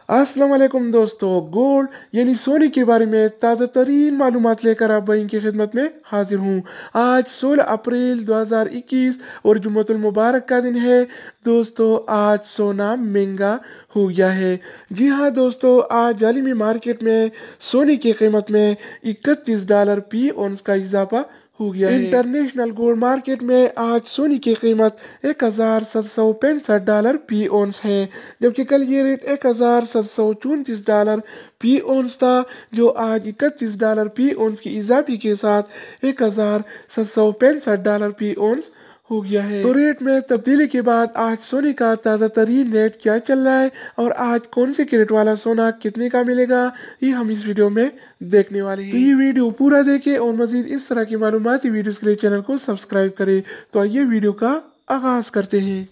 अस्सलाम वालेकुम दोस्तों, गोल्ड यानी सोने के बारे में ताज़ा तरीन मालूमात लेकर आप भाई की खिदमत में हाजिर हूँ। आज 16 अप्रैल 2021 और जुम्मतुल मुबारक का दिन है। दोस्तों, आज सोना महंगा हो गया है। जी हाँ दोस्तों, आज आलमी मार्केट में सोने की कीमत में $31 फी औंस का इजाफा हो गया है। इंटरनेशनल गोल्ड मार्केट में आज सोने की कीमत $1765 फी औंस है, जबकि कल ये रेट $1734 फी औंस था, जो आज $31 फी औंस की इजाफे के साथ $1765 फी औंस हो गया है। तो रेट में तब्दीली के बाद आज सोने का ताज़ा तरीन रेट क्या चल रहा है और आज कौन से कैरेट वाला सोना कितने का मिलेगा, ये हम इस वीडियो में देखने वाले हैं। तो ये वीडियो पूरा देखें और मजीद इस तरह की मालूमाती वीडियोस के लिए चैनल को सब्सक्राइब करें। तो आइए वीडियो का आगाज करते हैं।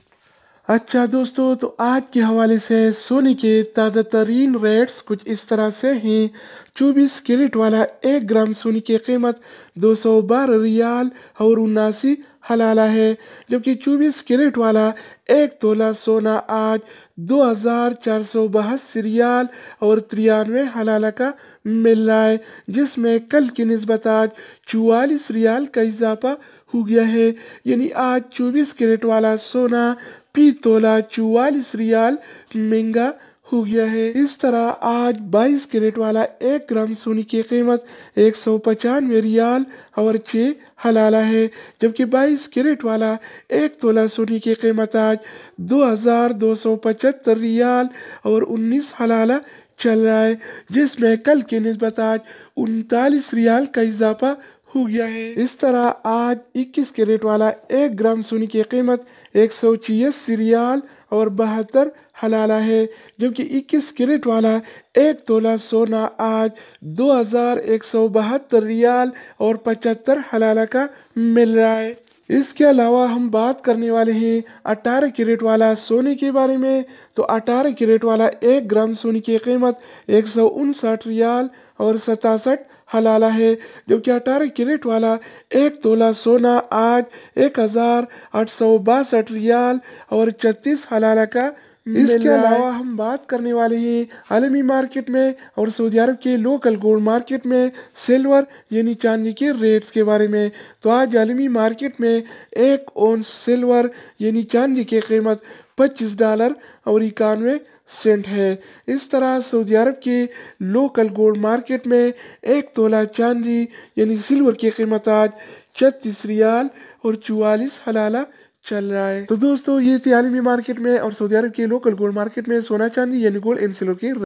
अच्छा दोस्तों, तो आज के हवाले से सोने के ताज़ा तरीन रेट्स कुछ इस तरह से हैं। 24 कैरेट वाला 1 ग्राम सोने की कीमत 212 रियाल और 79 हलाला है, जबकि 24 कैरेट वाला 1 तोला सोना आज 2482 रियाल और 93 हलाला का मिल रहा है, जिसमें कल की निस्बत आज 44 रियाल का इजाफा हो गया है। यानी आज 24 कैरेट वाला सोना फी तोला 44 रियाल महंगा हो गया है। इस तरह आज 22 कैरेट वाला 1 ग्राम सोने की कीमत 195 रियाल और 6 हलाला है, जबकि 22 कैरेट वाला 1 तोला सोने की कीमत आज 2275 रियाल और 19 हलाला चल रहा है, जिसमें कल की निस्बत आज 39 रियाल का इजाफा हो गया है। इस तरह आज 21 कैरेट वाला 1 ग्राम सोने की कीमत 186 रियाल और 72 हलाला है, जबकि 21 कैरेट वाला 1 तोला सोना आज 2172 रियाल और 75 हलाला का मिल रहा है। इसके अलावा हम बात करने वाले हैं 18 कैरेट वाला सोने के बारे में। तो 18 कैरेट वाला 1 ग्राम सोने की कीमत 159 रियाल और 67 हलाला है, जबकि 18 कैरेट वाला 1 तोला सोना आज 1862 रियाल और 36 हलाला का। इसके अलावा हम बात करने वाले हैं आलमी मार्केट में और सऊदी अरब के लोकल गोल्ड मार्केट में सिल्वर यानी चांदी के रेट्स के बारे में। तो आज आलमी मार्केट में 1 औंस सिल्वर यानी चांदी की कीमत $25 और 91 सेंट है। इस तरह सऊदी अरब के लोकल गोल्ड मार्केट में 1 तोला चांदी यानी सिल्वर की कीमत आज 36 रियाल और 44 हलाला चल रहा है। तो दोस्तों, ये थी आलमी मार्केट में और सऊदी अरब के लोकल गोल्ड मार्केट में सोना चांदी यानी गोल्ड एंड सिल्वर की